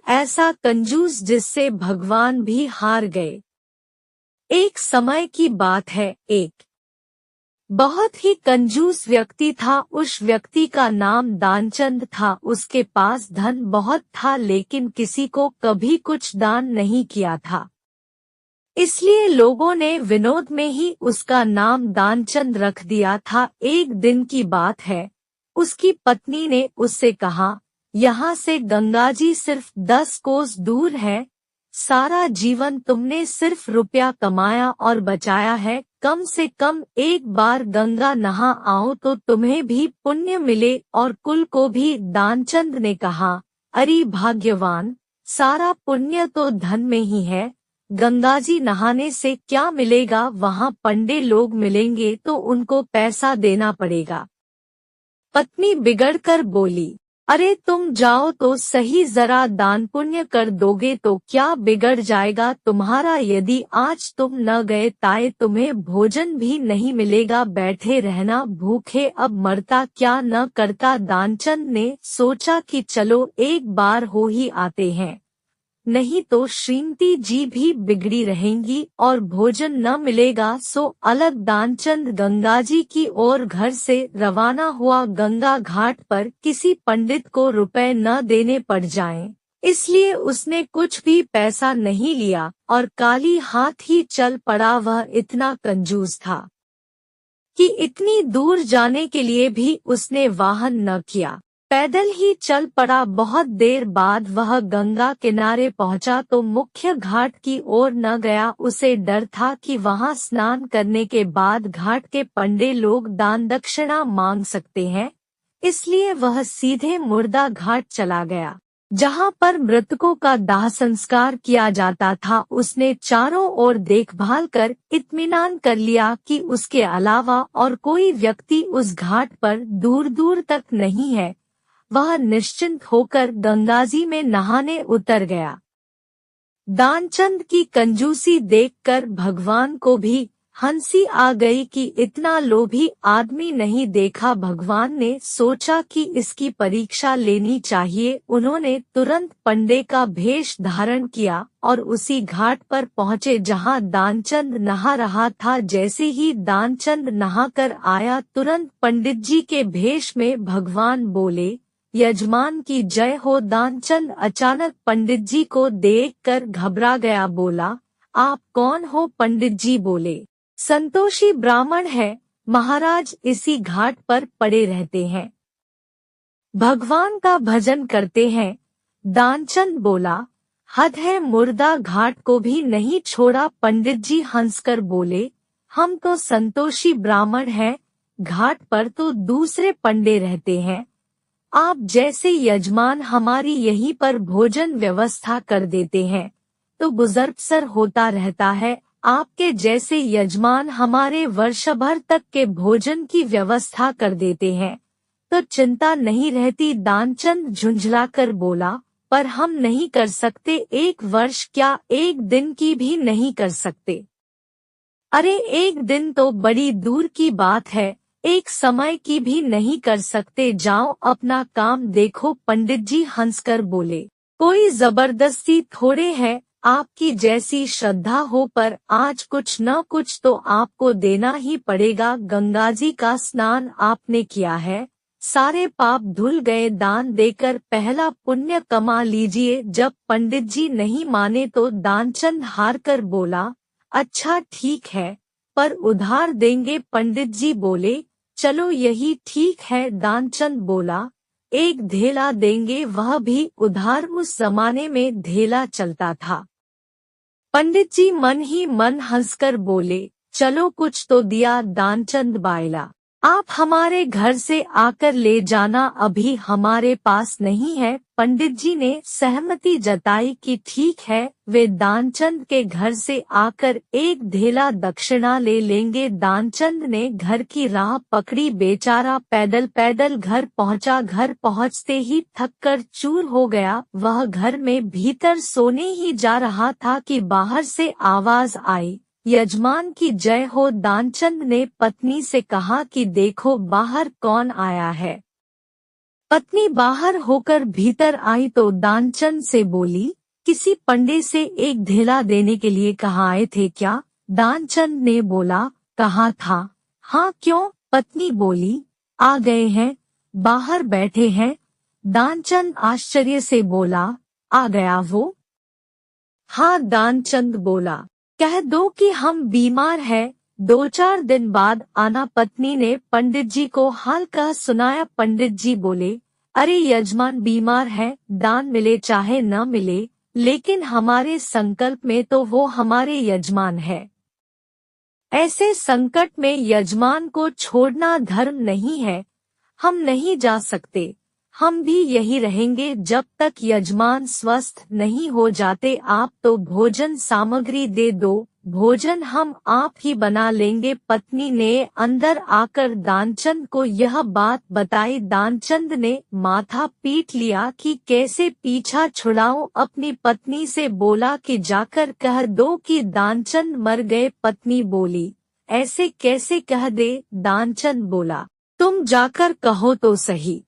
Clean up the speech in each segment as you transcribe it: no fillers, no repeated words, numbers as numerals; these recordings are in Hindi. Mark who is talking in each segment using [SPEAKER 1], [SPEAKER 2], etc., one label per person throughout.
[SPEAKER 1] ऐसा कंजूस जिससे भगवान भी हार गए। एक समय की बात है, एक बहुत ही कंजूस व्यक्ति था। उस व्यक्ति का नाम दानचंद था। उसके पास धन बहुत था, लेकिन किसी को कभी कुछ दान नहीं किया था। इसलिए लोगों ने विनोद में ही उसका नाम दानचंद रख दिया था। एक दिन की बात है, उसकी पत्नी ने उससे कहा, यहाँ से गंगा जी सिर्फ 10 कोस दूर है। सारा जीवन तुमने सिर्फ रुपया कमाया और बचाया है, कम से कम एक बार गंगा नहा आओ तो तुम्हें भी पुण्य मिले और कुल को भी। दानचंद ने कहा, अरे भाग्यवान, सारा पुण्य तो धन में ही है। गंगा जी नहाने से क्या मिलेगा, वहाँ पंडे लोग मिलेंगे तो उनको पैसा देना पड़ेगा। पत्नी बिगड़कर बोली, अरे तुम जाओ तो सही, जरा दान पुण्य कर दोगे तो क्या बिगड़ जाएगा तुम्हारा। यदि आज तुम न गए ताए तुम्हें भोजन भी नहीं मिलेगा, बैठे रहना भूखे, अब मरता क्या न करता। दानचंद ने सोचा कि चलो एक बार हो ही आते हैं, नहीं तो श्रीमती जी भी बिगड़ी रहेंगी और भोजन न मिलेगा। सो अलग दानचंद गंगा जी की ओर घर से रवाना हुआ। गंगा घाट पर किसी पंडित को रुपए न देने पड़ जाएं, इसलिए उसने कुछ भी पैसा नहीं लिया और काली हाथ ही चल पड़ा। वह इतना कंजूस था कि इतनी दूर जाने के लिए भी उसने वाहन न किया, पैदल ही चल पड़ा। बहुत देर बाद वह गंगा किनारे पहुंचा तो मुख्य घाट की ओर न गया। उसे डर था कि वहां स्नान करने के बाद घाट के पंडे लोग दान दक्षिणा मांग सकते हैं, इसलिए वह सीधे मुर्दा घाट चला गया, जहां पर मृतकों का दाह संस्कार किया जाता था। उसने चारों ओर देखभाल कर इत्मीनान कर लिया कि उसके अलावा और कोई व्यक्ति उस घाट पर दूर दूर तक नहीं है। वह निश्चिंत होकर गंगाजी में नहाने उतर गया। दानचंद की कंजूसी देखकर भगवान को भी हंसी आ गई कि इतना लोभी आदमी नहीं देखा। भगवान ने सोचा कि इसकी परीक्षा लेनी चाहिए। उन्होंने तुरंत पंडे का भेष धारण किया और उसी घाट पर पहुँचे जहाँ दानचंद नहा रहा था। जैसे ही दानचंद नहाकर आया, तुरंत पंडित जी के भेष में भगवान बोले, यजमान की जय हो। दानचंद अचानक पंडित जी को देखकर घबरा गया, बोला, आप कौन हो। पंडित जी बोले, संतोषी ब्राह्मण है महाराज, इसी घाट पर पड़े रहते हैं, भगवान का भजन करते हैं। दानचंद बोला, हद है, मुर्दा घाट को भी नहीं छोड़ा। पंडित जी हंसकर बोले, हम तो संतोषी ब्राह्मण हैं, घाट पर तो दूसरे पंडे रहते हैं। आप जैसे यजमान हमारी यहीं पर भोजन व्यवस्था कर देते हैं तो गुजर होता रहता है। आपके जैसे यजमान हमारे वर्ष भर तक के भोजन की व्यवस्था कर देते हैं तो चिंता नहीं रहती। दानचंद झुंझलाकर बोला, पर हम नहीं कर सकते, एक वर्ष क्या एक दिन की भी नहीं कर सकते। अरे एक दिन तो बड़ी दूर की बात है, एक समय की भी नहीं कर सकते, जाओ अपना काम देखो। पंडित जी हंसकर बोले, कोई जबरदस्ती थोड़े है, आपकी जैसी श्रद्धा हो, पर आज कुछ न कुछ तो आपको देना ही पड़ेगा। गंगाजी का स्नान आपने किया है, सारे पाप धुल गए, दान देकर पहला पुण्य कमा लीजिए। जब पंडित जी नहीं माने तो दानचंद हार कर बोला, अच्छा ठीक है, पर उधार देंगे। पंडित जी बोले, चलो यही ठीक है। दानचंद बोला, एक धेला देंगे, वह भी उधार। उस जमाने में धेला चलता था। पंडित जी मन ही मन हंसकर बोले, चलो कुछ तो दिया। दानचंद बायला, आप हमारे घर से आकर ले जाना, अभी हमारे पास नहीं है। पंडित जी ने सहमति जताई कि ठीक है, वे दानचंद के घर से आकर एक धेला दक्षिणा ले लेंगे। दानचंद ने घर की राह पकड़ी, बेचारा पैदल पैदल घर पहुंचा। घर पहुंचते ही थककर चूर हो गया। वह घर में भीतर सोने ही जा रहा था कि बाहर से आवाज आई, यजमान की जय हो। दानचंद ने पत्नी से कहा कि देखो बाहर कौन आया है। पत्नी बाहर होकर भीतर आई तो दानचंद से बोली, किसी पंडित से एक धेला देने के लिए कहाँ आए थे क्या? दानचंद ने बोला, कहाँ था। हाँ क्यों? पत्नी बोली, आ गए हैं, बाहर बैठे हैं। दानचंद आश्चर्य से बोला, आ गया वो? हाँ, दानचंद बोला, कह दो कि हम बीमार हैं, 2-4 दिन बाद आना। पत्नी ने पंडित जी को हाल कह सुनाया। पंडित जी बोले, अरे यजमान बीमार है, दान मिले चाहे न मिले, लेकिन हमारे संकल्प में तो वो हमारे यजमान है। ऐसे संकट में यजमान को छोड़ना धर्म नहीं है। हम नहीं जा सकते, हम भी यही रहेंगे जब तक यजमान स्वस्थ नहीं हो जाते। आप तो भोजन सामग्री दे दो, भोजन हम आप ही बना लेंगे। पत्नी ने अंदर आकर दानचंद को यह बात बताई। दानचंद ने माथा पीट लिया कि कैसे पीछा छुड़ाऊं। अपनी पत्नी से बोला कि जाकर कह दो कि दानचंद मर गए। पत्नी बोली, ऐसे कैसे कह दे? दानचंद बोला, तुम जाकर कहो तो सही,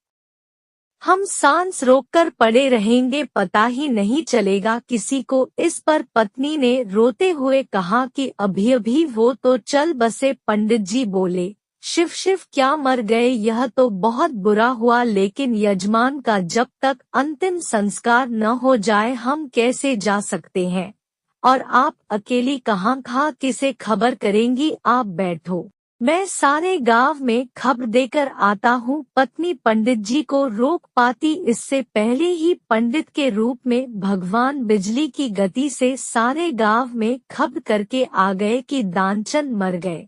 [SPEAKER 1] हम सांस रोककर पड़े रहेंगे, पता ही नहीं चलेगा किसी को। इस पर पत्नी ने रोते हुए कहा कि अभी अभी वो तो चल बसे। पंडित जी बोले, शिव शिव, क्या मर गए? यह तो बहुत बुरा हुआ, लेकिन यजमान का जब तक अंतिम संस्कार न हो जाए हम कैसे जा सकते हैं? और आप अकेली कहाँ किसे खबर करेंगी? आप बैठो, मैं सारे गांव में खबर देकर आता हूँ। पत्नी पंडित जी को रोक पाती इससे पहले ही पंडित के रूप में भगवान बिजली की गति से सारे गांव में खबर करके आ गए कि दानचंद मर गए।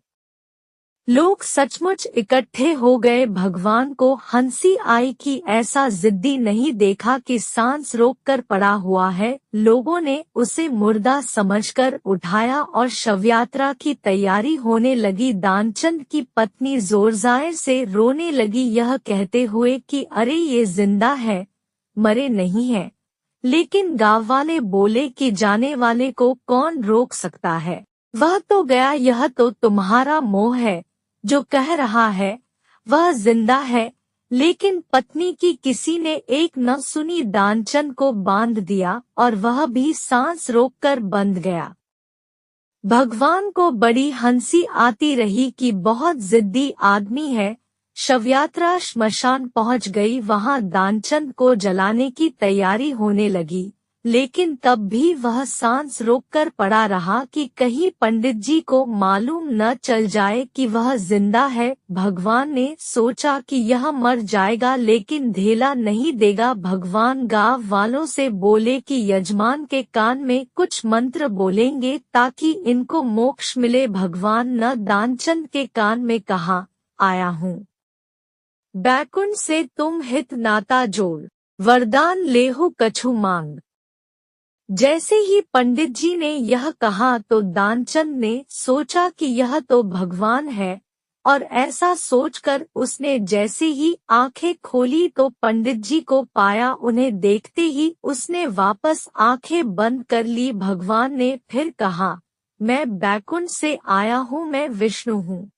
[SPEAKER 1] लोग सचमुच इकट्ठे हो गए। भगवान को हंसी आई कि ऐसा जिद्दी नहीं देखा कि सांस रोककर पड़ा हुआ है। लोगों ने उसे मुर्दा समझकर उठाया और शवयात्रा की तैयारी होने लगी। दानचंद की पत्नी जोरजार से रोने लगी, यह कहते हुए कि अरे ये जिंदा है, मरे नहीं है। लेकिन गाँव वाले बोले कि जाने वाले को कौन रोक सकता है, वह तो गया, यह तो तुम्हारा मोह है जो कह रहा है वह जिंदा है। लेकिन पत्नी की किसी ने एक न सुनी, दानचंद को बांध दिया और वह भी सांस रोककर बंध गया। भगवान को बड़ी हंसी आती रही कि बहुत जिद्दी आदमी है। शवयात्रा श्मशान पहुंच गई, वहां दानचंद को जलाने की तैयारी होने लगी, लेकिन तब भी वह सांस रोककर पड़ा रहा कि कहीं पंडित जी को मालूम न चल जाए कि वह जिंदा है। भगवान ने सोचा कि यह मर जाएगा लेकिन धेला नहीं देगा। भगवान गांव वालों से बोले कि यजमान के कान में कुछ मंत्र बोलेंगे ताकि इनको मोक्ष मिले। भगवान ने दानचंद के कान में कहा, आया हूँ, बैकुंठ से तुम हित नाता जोड़, वरदान लेहु कछु मांग। जैसे ही पंडित जी ने यह कहा तो दानचंद ने सोचा कि यह तो भगवान है, और ऐसा सोचकर उसने जैसे ही आंखें खोली तो पंडित जी को पाया। उन्हें देखते ही उसने वापस आंखें बंद कर ली। भगवान ने फिर कहा, मैं बैकुंठ से आया हूँ, मैं विष्णु हूँ।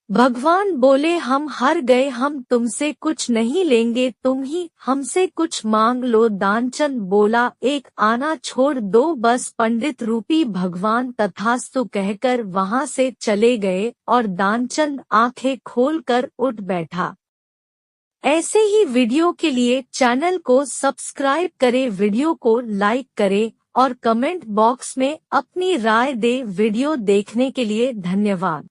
[SPEAKER 1] भगवान बोले, हम हार गए, हम तुमसे कुछ नहीं लेंगे, तुम ही हमसे कुछ मांग लो। दानचंद बोला, एक आना छोड़ दो बस। पंडित रूपी भगवान तथास्तु कहकर वहां से चले गए और दानचंद आंखें खोलकर उठ बैठा। ऐसे ही वीडियो के लिए चैनल को सब्सक्राइब करें, वीडियो को लाइक करें और कमेंट बॉक्स में अपनी राय दें। वीडियो देखने के लिए धन्यवाद।